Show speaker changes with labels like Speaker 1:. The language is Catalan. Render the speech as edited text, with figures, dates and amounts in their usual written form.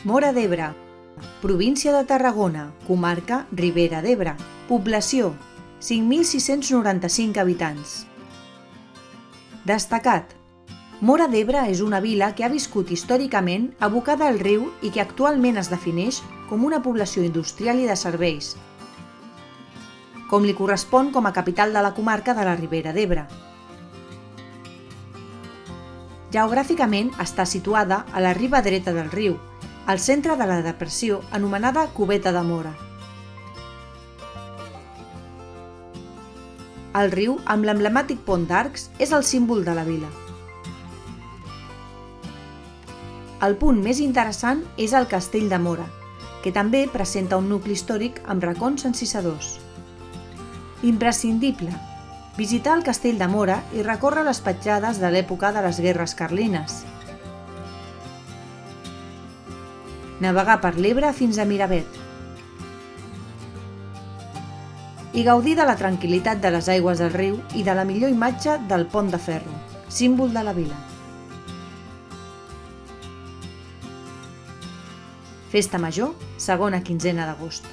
Speaker 1: Móra d'Ebre, província de Tarragona, comarca Ribera d'Ebre. Població: 5.695 habitants. Destacat: Móra d'Ebre és una vila que ha viscut històricament abocada al riu i que actualment es defineix com una població industrial i de serveis, com li correspon com a capital de la comarca de la Ribera d'Ebre. Geogràficament està situada a la riba dreta del riu, al centre de la depressió anomenada Cubeta de Móra. El riu, amb l'emblemàtic pont d'arcs, és el símbol de la vila. El punt més interessant és el Castell de Móra, que també presenta un nucli històric amb racons encisadors. Imprescindible: visitar el Castell de Móra i recórrer les petjades de l'època de les guerres carlines. Navegar per l'Ebre fins a Miravet. I gaudir de la tranquil·litat de les aigües del riu i de la millor imatge del Pont de Ferro, símbol de la vila. Festa Major, segona quinzena d'agost.